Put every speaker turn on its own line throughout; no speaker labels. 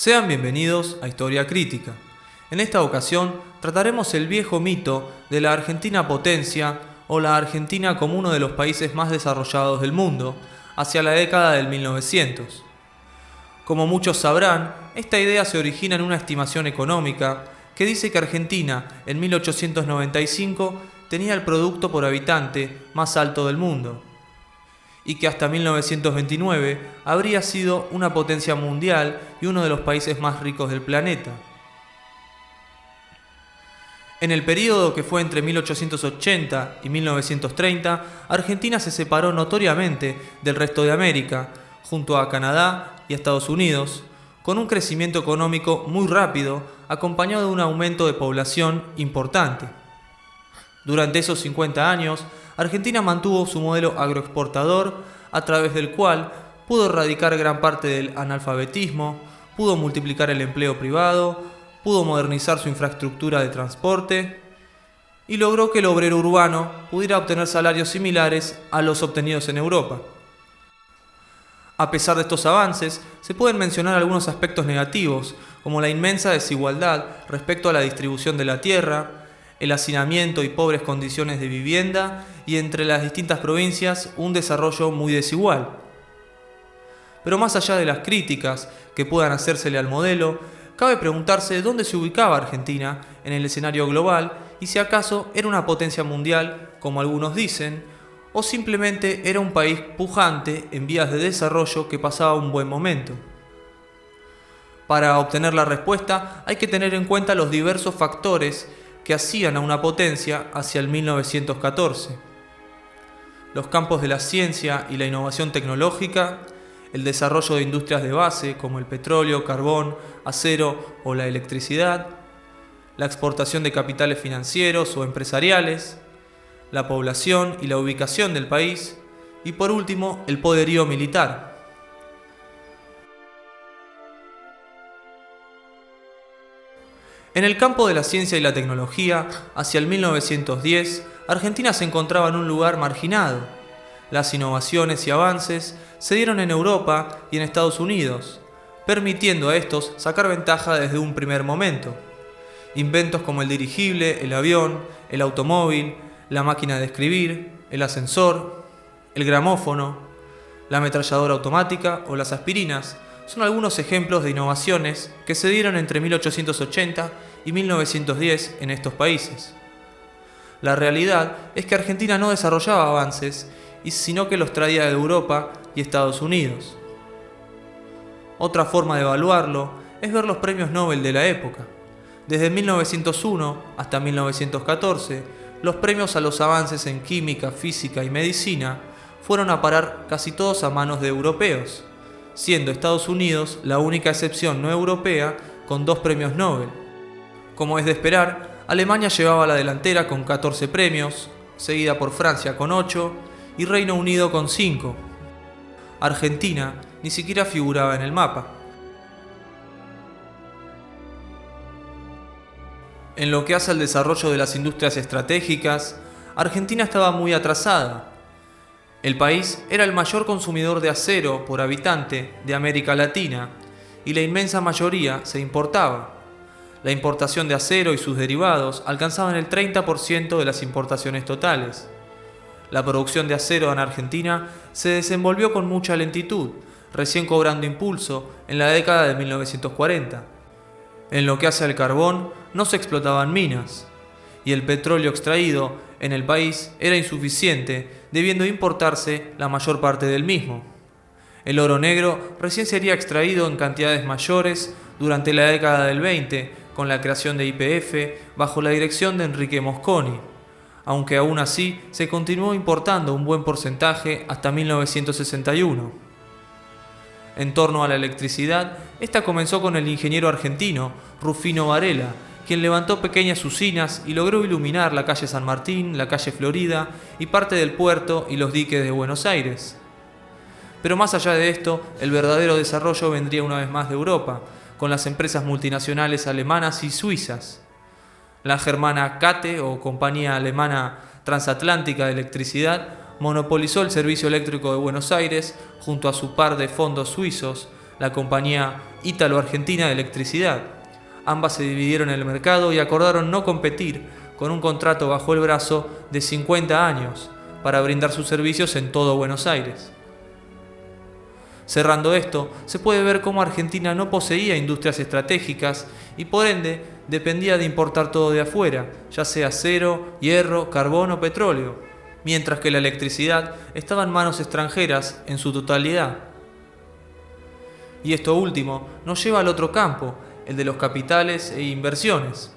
Sean bienvenidos a Historia Crítica. En esta ocasión trataremos el viejo mito de la Argentina potencia o la Argentina como uno de los países más desarrollados del mundo, hacia la década del 1900. Como muchos sabrán, esta idea se origina en una estimación económica que dice que Argentina en 1895 tenía el producto por habitante más alto del mundo, y que hasta 1929 habría sido una potencia mundial y uno de los países más ricos del planeta. En el período que fue entre 1880 y 1930, Argentina se separó notoriamente del resto de América, junto a Canadá y a Estados Unidos, con un crecimiento económico muy rápido, acompañado de un aumento de población importante. Durante esos 50 años, Argentina mantuvo su modelo agroexportador, a través del cual pudo erradicar gran parte del analfabetismo, pudo multiplicar el empleo privado, pudo modernizar su infraestructura de transporte y logró que el obrero urbano pudiera obtener salarios similares a los obtenidos en Europa. A pesar de estos avances, se pueden mencionar algunos aspectos negativos, como la inmensa desigualdad respecto a la distribución de la tierra, el hacinamiento y pobres condiciones de vivienda, y entre las distintas provincias un desarrollo muy desigual. Pero más allá de las críticas que puedan hacérsele al modelo, cabe preguntarse dónde se ubicaba Argentina en el escenario global y si acaso era una potencia mundial, como algunos dicen, o simplemente era un país pujante en vías de desarrollo que pasaba un buen momento. Para obtener la respuesta hay que tener en cuenta los diversos factores que hacían a una potencia hacia el 1914. Los campos de la ciencia y la innovación tecnológica, el desarrollo de industrias de base como el petróleo, carbón, acero o la electricidad, la exportación de capitales financieros o empresariales, la población y la ubicación del país, y por último, el poderío militar. En el campo de la ciencia y la tecnología, hacia el 1910, Argentina se encontraba en un lugar marginado. Las innovaciones y avances se dieron en Europa y en Estados Unidos, permitiendo a estos sacar ventaja desde un primer momento. Inventos como el dirigible, el avión, el automóvil, la máquina de escribir, el ascensor, el gramófono, la ametralladora automática o las aspirinas son algunos ejemplos de innovaciones que se dieron entre 1880 y 1910 en estos países. La realidad es que Argentina no desarrollaba avances, sino que los traía de Europa y Estados Unidos. Otra forma de evaluarlo es ver los premios Nobel de la época. Desde 1901 hasta 1914, los premios a los avances en química, física y medicina fueron a parar casi todos a manos de europeos, siendo Estados Unidos la única excepción no europea con 2 premios Nobel. Como es de esperar, Alemania llevaba la delantera con 14 premios, seguida por Francia con 8 y Reino Unido con 5. Argentina ni siquiera figuraba en el mapa. En lo que hace al desarrollo de las industrias estratégicas, Argentina estaba muy atrasada. El país era el mayor consumidor de acero por habitante de América Latina y la inmensa mayoría se importaba. La importación de acero y sus derivados alcanzaban el 30% de las importaciones totales. La producción de acero en Argentina se desenvolvió con mucha lentitud, recién cobrando impulso en la década de 1940. En lo que hace al carbón, no se explotaban minas, y el petróleo extraído en el país era insuficiente, debiendo importarse la mayor parte del mismo. El oro negro recién sería extraído en cantidades mayores durante la década del 20, con la creación de YPF bajo la dirección de Enrique Mosconi, aunque aún así se continuó importando un buen porcentaje hasta 1961. En torno a la electricidad, esta comenzó con el ingeniero argentino Rufino Varela, quien levantó pequeñas usinas y logró iluminar la calle San Martín, la calle Florida y parte del puerto y los diques de Buenos Aires. Pero más allá de esto, el verdadero desarrollo vendría una vez más de Europa, con las empresas multinacionales alemanas y suizas. La germana CATE, o Compañía Alemana Transatlántica de Electricidad, monopolizó el servicio eléctrico de Buenos Aires junto a su par de fondos suizos, la compañía Ítalo-Argentina de Electricidad. Ambas se dividieron el mercado y acordaron no competir, con un contrato bajo el brazo de 50 años para brindar sus servicios en todo Buenos Aires. Cerrando esto, se puede ver cómo Argentina no poseía industrias estratégicas y por ende dependía de importar todo de afuera, ya sea acero, hierro, carbón o petróleo, mientras que la electricidad estaba en manos extranjeras en su totalidad. Y esto último nos lleva al otro campo, el de los capitales e inversiones.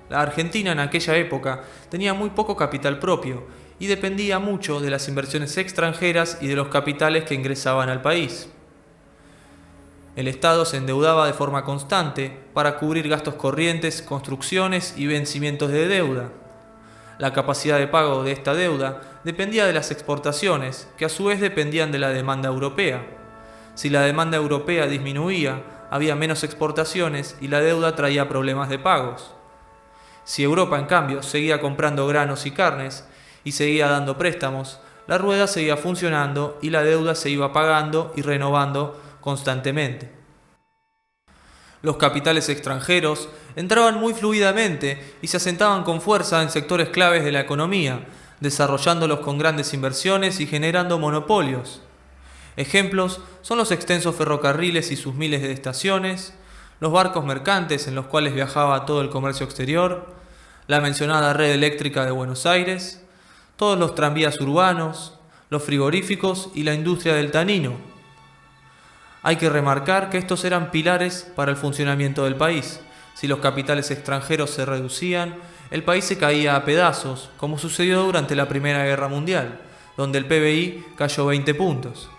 La Argentina en aquella época tenía muy poco capital propio y dependía mucho de las inversiones extranjeras y de los capitales que ingresaban al país. El Estado se endeudaba de forma constante para cubrir gastos corrientes, construcciones y vencimientos de deuda. La capacidad de pago de esta deuda dependía de las exportaciones, que a su vez dependían de la demanda europea. Si la demanda europea disminuía, había menos exportaciones y la deuda traía problemas de pagos. Si Europa, en cambio, seguía comprando granos y carnes y seguía dando préstamos, la rueda seguía funcionando y la deuda se iba pagando y renovando constantemente. Los capitales extranjeros entraban muy fluidamente y se asentaban con fuerza en sectores claves de la economía, desarrollándolos con grandes inversiones y generando monopolios. Ejemplos son los extensos ferrocarriles y sus miles de estaciones, los barcos mercantes en los cuales viajaba todo el comercio exterior, la mencionada red eléctrica de Buenos Aires, todos los tranvías urbanos, los frigoríficos y la industria del tanino. Hay que remarcar que estos eran pilares para el funcionamiento del país. Si los capitales extranjeros se reducían, el país se caía a pedazos, como sucedió durante la Primera Guerra Mundial, donde el PBI cayó 20 puntos.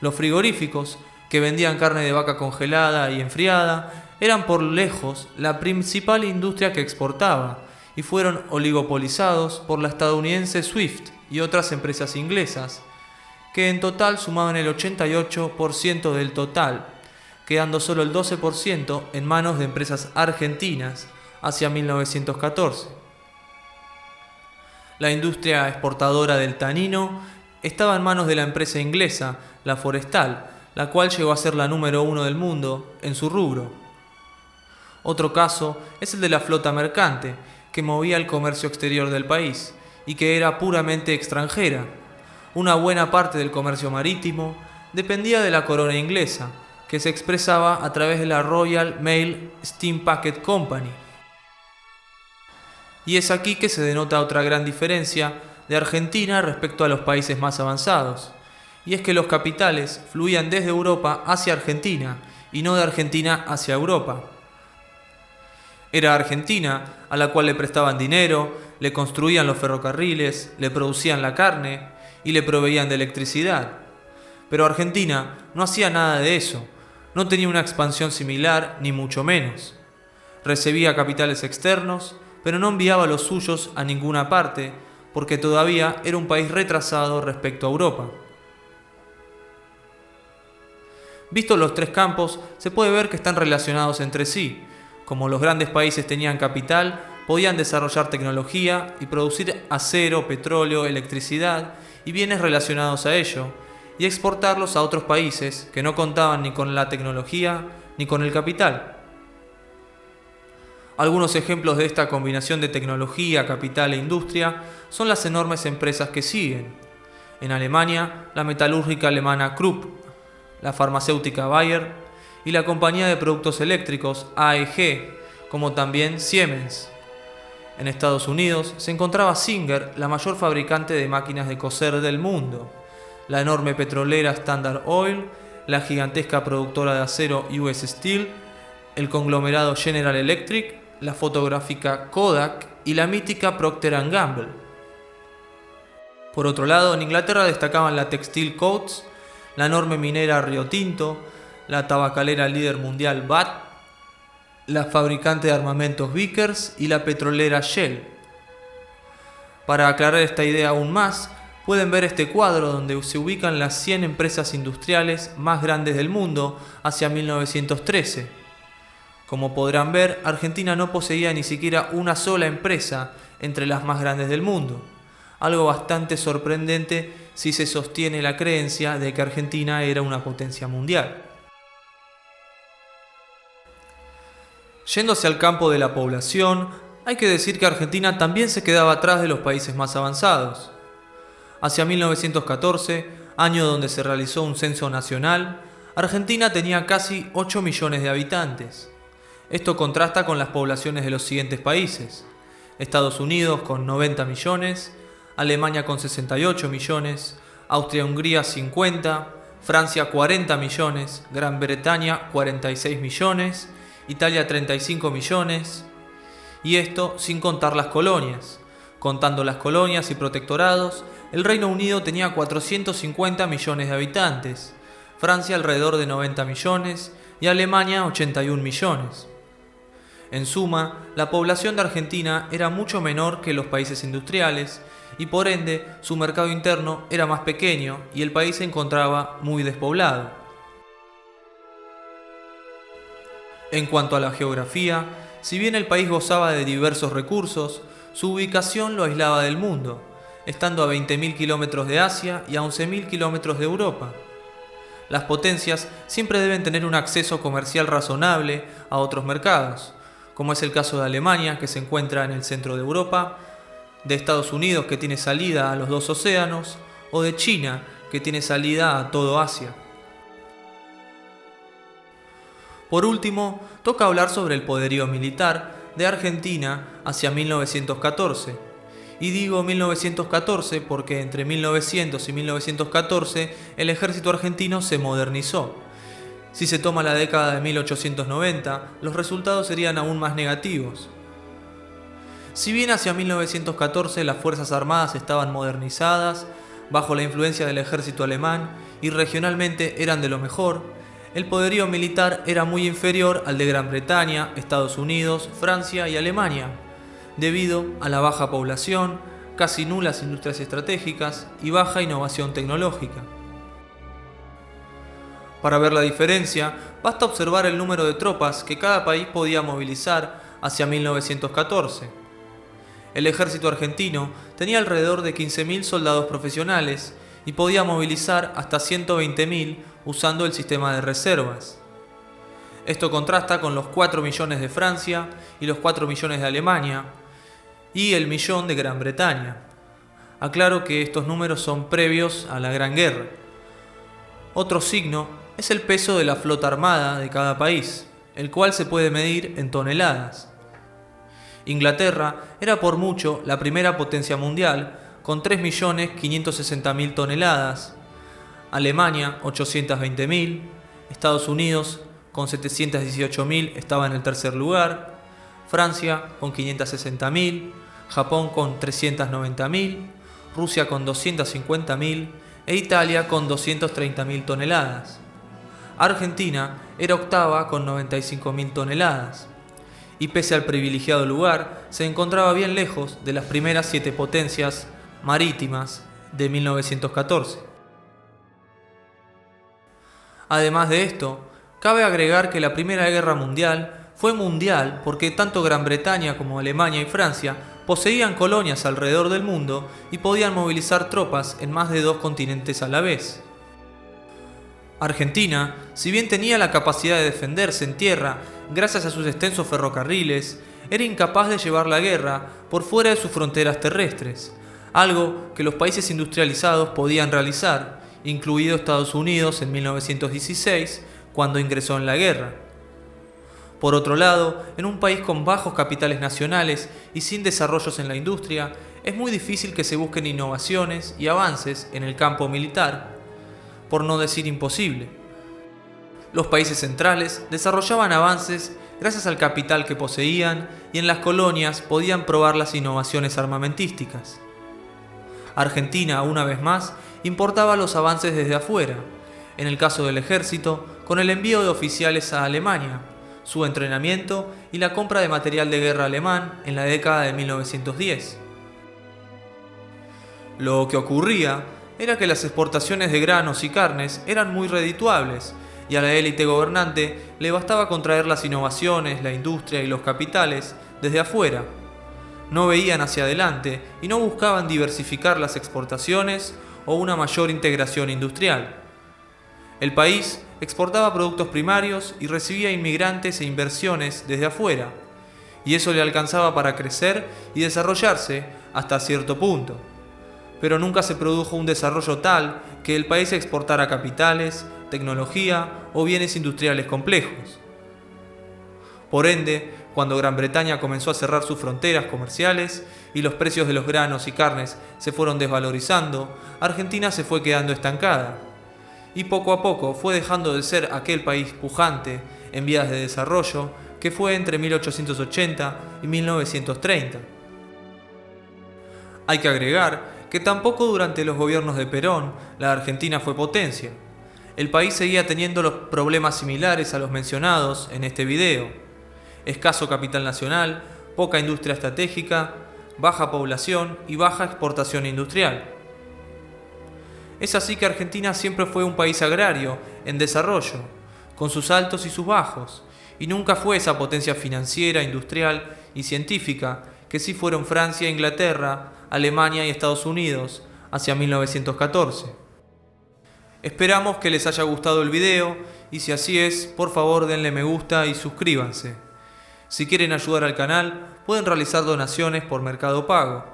Los frigoríficos, que vendían carne de vaca congelada y enfriada, eran por lejos la principal industria que exportaba y fueron oligopolizados por la estadounidense Swift y otras empresas inglesas, que en total sumaban el 88% del total, quedando solo el 12% en manos de empresas argentinas hacia 1914. La industria exportadora del tanino estaba en manos de la empresa inglesa, la Forestal, la cual llegó a ser la número 1 del mundo en su rubro. Otro caso es el de la flota mercante, que movía el comercio exterior del país y que era puramente extranjera. Una buena parte del comercio marítimo dependía de la corona inglesa, que se expresaba a través de la Royal Mail Steam Packet Company. Y es aquí que se denota otra gran diferencia de Argentina respecto a los países más avanzados, y es que los capitales fluían desde Europa hacia Argentina y no de Argentina hacia Europa. Era Argentina a la cual le prestaban dinero, le construían los ferrocarriles, le producían la carne y le proveían de electricidad. Pero Argentina no hacía nada de eso, no tenía una expansión similar ni mucho menos. Recibía capitales externos, pero no enviaba los suyos a ninguna parte, porque todavía era un país retrasado respecto a Europa. Vistos los tres campos, se puede ver que están relacionados entre sí. Como los grandes países tenían capital, podían desarrollar tecnología y producir acero, petróleo, electricidad y bienes relacionados a ello, y exportarlos a otros países que no contaban ni con la tecnología ni con el capital. Algunos ejemplos de esta combinación de tecnología, capital e industria son las enormes empresas que siguen. En Alemania, la metalúrgica alemana Krupp, la farmacéutica Bayer y la compañía de productos eléctricos AEG, como también Siemens. En Estados Unidos se encontraba Singer, la mayor fabricante de máquinas de coser del mundo, la enorme petrolera Standard Oil, la gigantesca productora de acero US Steel, el conglomerado General Electric, la fotográfica Kodak y la mítica Procter & Gamble. Por otro lado, en Inglaterra destacaban la Textile Coats, la enorme minera Rio Tinto, la tabacalera líder mundial BAT, la fabricante de armamentos Vickers y la petrolera Shell. Para aclarar esta idea aún más, pueden ver este cuadro donde se ubican las 100 empresas industriales más grandes del mundo hacia 1913. Como podrán ver, Argentina no poseía ni siquiera una sola empresa entre las más grandes del mundo. algo bastante sorprendente si se sostiene la creencia de que Argentina era una potencia mundial. Yéndose al campo de la población, hay que decir que Argentina también se quedaba atrás de los países más avanzados. Hacia 1914, año donde se realizó un censo nacional, Argentina tenía casi 8 millones de habitantes. Esto contrasta con las poblaciones de los siguientes países: Estados Unidos con 90 millones, Alemania con 68 millones, Austria-Hungría 50, Francia 40 millones, Gran Bretaña 46 millones, Italia 35 millones, y esto sin contar las colonias. Contando las colonias y protectorados, el Reino Unido tenía 450 millones de habitantes, Francia alrededor de 90 millones y Alemania 81 millones. En suma, la población de Argentina era mucho menor que los países industriales y por ende su mercado interno era más pequeño y el país se encontraba muy despoblado. En cuanto a la geografía, si bien el país gozaba de diversos recursos, su ubicación lo aislaba del mundo, estando a 20.000 kilómetros de Asia y a 11.000 kilómetros de Europa. Las potencias siempre deben tener un acceso comercial razonable a otros mercados, como es el caso de Alemania, que se encuentra en el centro de Europa, de Estados Unidos, que tiene salida a los dos océanos, o de China, que tiene salida a todo Asia. Por último, toca hablar sobre el poderío militar de Argentina hacia 1914. Y digo 1914 porque entre 1900 y 1914 el ejército argentino se modernizó. Si se toma la década de 1890, los resultados serían aún más negativos. Si bien hacia 1914 las Fuerzas Armadas estaban modernizadas, bajo la influencia del ejército alemán y regionalmente eran de lo mejor, el poderío militar era muy inferior al de Gran Bretaña, Estados Unidos, Francia y Alemania, debido a la baja población, casi nulas industrias estratégicas y baja innovación tecnológica. Para ver la diferencia, basta observar el número de tropas que cada país podía movilizar hacia 1914. El ejército argentino tenía alrededor de 15.000 soldados profesionales y podía movilizar hasta 120.000 usando el sistema de reservas. Esto contrasta con los 4 millones de Francia y los 4 millones de Alemania y el millón de Gran Bretaña. Aclaro que estos números son previos a la Gran Guerra. Otro signo es el peso de la flota armada de cada país, el cual se puede medir en toneladas. Inglaterra era por mucho la primera potencia mundial, con 3.560.000 toneladas, Alemania 820.000, Estados Unidos con 718.000 estaba en el tercer lugar, Francia con 560.000, Japón con 390.000, Rusia con 250.000 e Italia con 230.000 toneladas. Argentina era octava con 95.000 toneladas y pese al privilegiado lugar se encontraba bien lejos de las primeras 7 potencias marítimas de 1914. Además de esto, cabe agregar que la Primera Guerra Mundial fue mundial porque tanto Gran Bretaña como Alemania y Francia poseían colonias alrededor del mundo y podían movilizar tropas en más de 2 continentes a la vez. Argentina, si bien tenía la capacidad de defenderse en tierra gracias a sus extensos ferrocarriles, era incapaz de llevar la guerra por fuera de sus fronteras terrestres, algo que los países industrializados podían realizar, incluido Estados Unidos en 1916, cuando ingresó en la guerra. Por otro lado, en un país con bajos capitales nacionales y sin desarrollos en la industria, es muy difícil que se busquen innovaciones y avances en el campo militar, por no decir imposible. Los países centrales desarrollaban avances gracias al capital que poseían y en las colonias podían probar las innovaciones armamentísticas. Argentina, una vez más, importaba los avances desde afuera, en el caso del ejército, con el envío de oficiales a Alemania, su entrenamiento y la compra de material de guerra alemán en la década de 1910. Lo que ocurría era que las exportaciones de granos y carnes eran muy redituables y a la élite gobernante le bastaba contraer las innovaciones, la industria y los capitales desde afuera. no veían hacia adelante y no buscaban diversificar las exportaciones o una mayor integración industrial. El país exportaba productos primarios y recibía inmigrantes e inversiones desde afuera, y eso le alcanzaba para crecer y desarrollarse hasta cierto punto. Pero nunca se produjo un desarrollo tal que el país exportara capitales, tecnología o bienes industriales complejos. Por ende, cuando Gran Bretaña comenzó a cerrar sus fronteras comerciales y los precios de los granos y carnes se fueron desvalorizando, Argentina se fue quedando estancada. Y poco a poco fue dejando de ser aquel país pujante en vías de desarrollo que fue entre 1880 y 1930. Hay que agregar que tampoco durante los gobiernos de Perón la Argentina fue potencia. El país seguía teniendo los problemas similares a los mencionados en este video: escaso capital nacional, poca industria estratégica, baja población y baja exportación industrial. Es así que Argentina siempre fue un país agrario, en desarrollo, con sus altos y sus bajos, y nunca fue esa potencia financiera, industrial y científica que sí fueron Francia, Inglaterra, Alemania y Estados Unidos hacia 1914. Esperamos que les haya gustado el video y si así es, por favor denle me gusta y suscríbanse. Si quieren ayudar al canal, pueden realizar donaciones por Mercado Pago.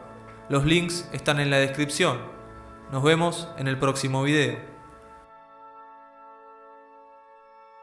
Los links están en la descripción. Nos vemos en el próximo video.